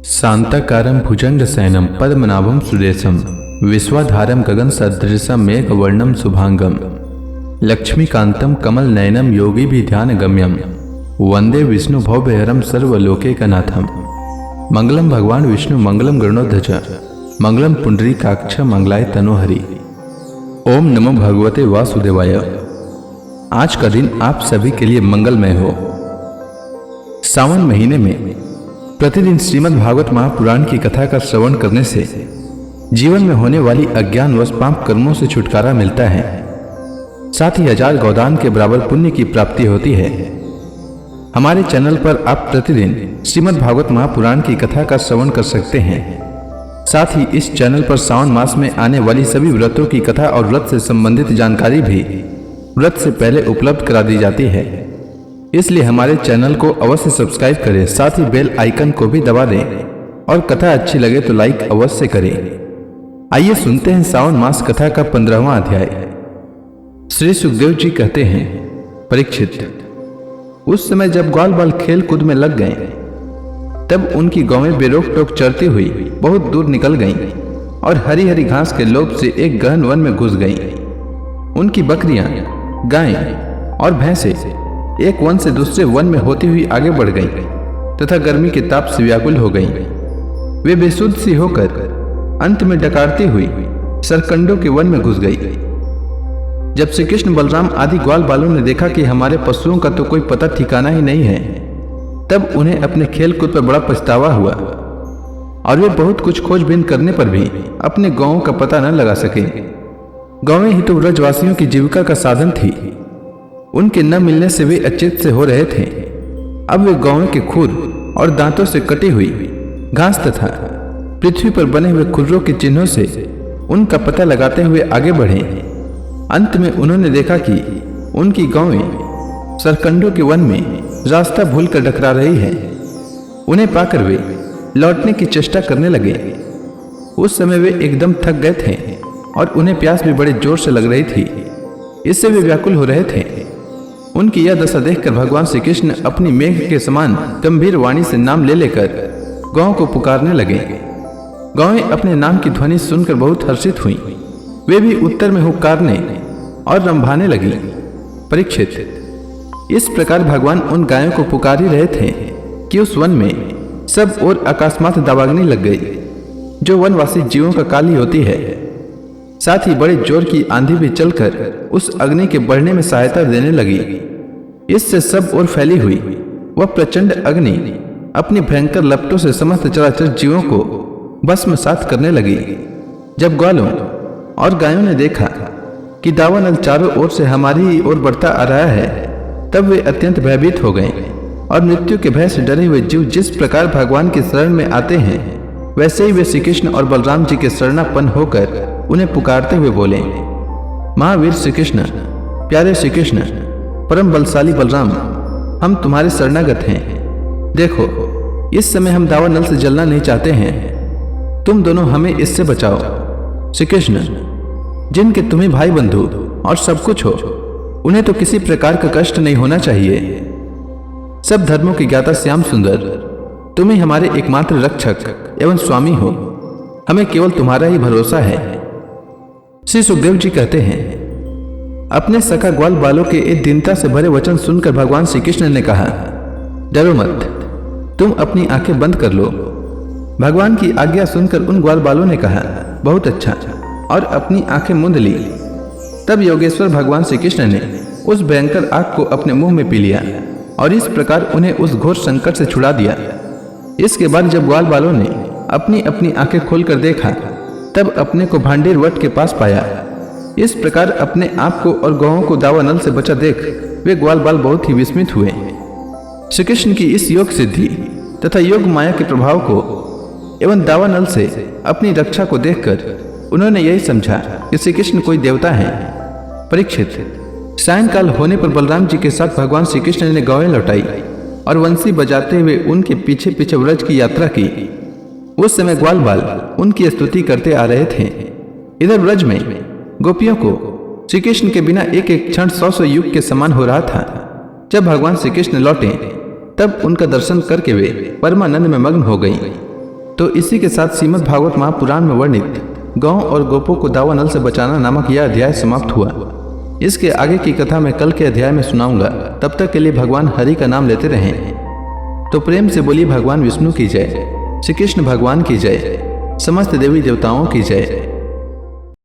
शांताकारं भुजंगशयनं पद्मनाभं सुरेशं विश्वाधारं गगनसदृशं मेघवर्णं शुभांगं लक्ष्मीकान्तं कमलनयनं योगिभिध्यानगम्यं वंदे विष्णुभवभयहरं सर्वलोकैकनाथं। मंगलम भगवान विष्णु मंगलम गरुड़ध्वज मंगलम पुंडरीकाक्ष मंगलाय तनोहरि। ओम नमो भगवते वासुदेवाय। आज का दिन आप सभी के लिए मंगलमय हो। सावन महीने में प्रतिदिन श्रीमद् भागवत महापुराण की कथा का श्रवण करने से जीवन में होने वाली अज्ञान व पाप कर्मों से छुटकारा मिलता है। साथ ही 1000 गोदान के बराबर पुण्य की प्राप्ति होती है। हमारे चैनल पर आप प्रतिदिन श्रीमद् भागवत महापुराण की कथा का श्रवण कर सकते हैं। साथ ही इस चैनल पर सावन मास में आने वाली सभी व्रतों की कथा और व्रत से संबंधित जानकारी भी व्रत से पहले उपलब्ध करा दी जाती है। इसलिए हमारे चैनल को अवश्य सब्सक्राइब करें, साथ ही बेल आइकन को भी दबा दें और कथा अच्छी लगे तो लाइक अवश्य करें। आइए सुनते हैं सावन मास कथा का 15वां अध्याय। श्री सुखदेव जी कहते हैं, परीक्षित, उस समय जब ग्वाल बाल खेल कूद में लग गए तब उनकी गौवें बेरोक टोक चरती हुई बहुत दूर निकल गईं और हरी हरी घास के लोभ से एक गहन वन में घुस गईं। उनकी बकरियां, गायें और भैंसें एक वन से दूसरे वन में होती हुई आगे बढ़ गईं तथा गर्मी के ताप से व्याकुल हो गईं। वे बेसुध सी होकर अंत में डकारती हुई सरकंडों के वन में घुस गई। जब श्री कृष्ण बलराम आदि ग्वाल बालों ने देखा कि हमारे पशुओं का तो कोई पता ठिकाना ही नहीं है, तब उन्हें अपने खेल कूद पर बड़ा पछतावा हुआ और वे बहुत कुछ खोजबीन करने पर भी अपने गांवों का पता न लगा सके। गांवें ही तो ब्रजवासियों की जीविका का साधन थी। उनके न मिलने से वे अचेत से हो रहे थे। अब वे गांव के खुर और दांतों से कटी हुई घास तथा पृथ्वी पर बने हुए खुरों के चिन्हों से उनका पता लगाते हुए आगे बढ़े। अंत में उन्होंने देखा कि उनकी गांवें सरकंडों के वन में रास्ता भूलकर डकरा रही है। उन्हें पाकर वे लौटने की चेष्टा करने लगे। उस समय वे एकदम थक गए थे और उन्हें प्यास भी बड़े जोर से लग रही थी। इससे वे व्याकुल हो रहे थे। उनकी यह दशा देखकर भगवान श्री कृष्ण अपनी मेघ के समान गंभीर वाणी से नाम ले लेकर गांव को पुकारने लगे। गांवें अपने नाम की ध्वनि सुनकर बहुत हर्षित हुई। वे भी उत्तर में हुक्कारने और रंभाने लगी। परीक्षित, इस प्रकार भगवान उन गायों को पुकार ही रहे थे कि उस वन में सब और अकस्मात दावाग्नि लग गई, जो वनवासी जीवों का काल ही होती है। साथ ही बड़े जोर की आंधी भी चलकर उस अग्नि के बढ़ने में सहायता देने लगी। इससे सब ओर फैली हुई वह प्रचंड अग्नि अपनी भयंकर लपटों से समस्त चराचर जीवों को भस्मसात करने लगी। जब ग्वालों और गायों ने देखा कि दावानल चारों ओर से हमारी ही ओर बढ़ता आ रहा है, तब वे अत्यंत भयभीत हो गए और मृत्यु के भय से डरे हुए जीव जिस प्रकार भगवान की शरण में आते हैं, वैसे ही वे श्री कृष्ण और बलराम जी के शरणापन्न होकर उन्हें पुकारते हुए बोले, महावीर श्री कृष्ण, प्यारे श्री कृष्ण, परम बलशाली बलराम, हम तुम्हारे शरणागत हैं। देखो, इस समय हम दावानल से जलना नहीं चाहते हैं। तुम दोनों हमें इससे बचाओ। श्री कृष्ण, जिनके तुम्हें भाई बंधु और सब कुछ हो, उन्हें तो किसी प्रकार का कष्ट नहीं होना चाहिए। सब धर्मों के ज्ञाता श्याम सुंदर, तुम ही हमारे एकमात्र रक्षक एवं स्वामी हो। हमें केवल तुम्हारा ही भरोसा है। श्री सुखदेव जी कहते हैं, अपने सखा ग्वाल बालों के एक दीनता से भरे वचन सुनकर भगवान श्री कृष्ण ने कहा, डरो मत, तुम अपनी आंखें बंद कर लो। भगवान की आज्ञा सुनकर उन ग्वाल बालों ने कहा, बहुत अच्छा, और अपनी आंखें मूंद ली। तब योगेश्वर भगवान श्री कृष्ण ने उस भयंकर आग को अपने मुंह में पी लिया और इस प्रकार उन्हें उस घोर संकट से छुड़ा दिया। इसके बाद जब ग्वाल बालों ने अपनी अपनी आंखें खोलकर देखा, तब अपने को भांडेर वट के पास पाया। इस प्रकार अपने आप को और गौओं को दावानल से बचा देख वे ग्वाल बाल बहुत ही विस्मित हुए। श्री कृष्ण की इस योग सिद्धि तथा योग माया के प्रभाव को एवं दावानल से अपनी रक्षा को देखकर उन्होंने यही समझा कि श्री कृष्ण कोई देवता है। परीक्षित, सायंकाल होने पर बलराम जी के साथ भगवान श्री कृष्ण ने गौएं लौटाई और वंशी बजाते हुए उनके पीछे पीछे व्रज की यात्रा की। उस समय ग्वाल बाल उनकी स्तुति करते आ रहे थे। इधर व्रज में गोपियों को श्री कृष्ण के बिना एक एक क्षण 100 युग के समान हो रहा था। जब भगवान श्री कृष्ण लौटे, तब उनका दर्शन करके वे परमानंद में मग्न हो गईं। तो इसी के साथ श्रीमद् भागवत महापुराण में वर्णित गौ और गोपों को दावानल से बचाना नामक यह अध्याय समाप्त हुआ। इसके आगे की कथा मैं कल के अध्याय में सुनाऊंगा। तब तक के लिए भगवान हरि का नाम लेते रहें। तो प्रेम से बोली भगवान विष्णु की जय, श्री कृष्ण भगवान की जय, समस्त देवी देवताओं की जय।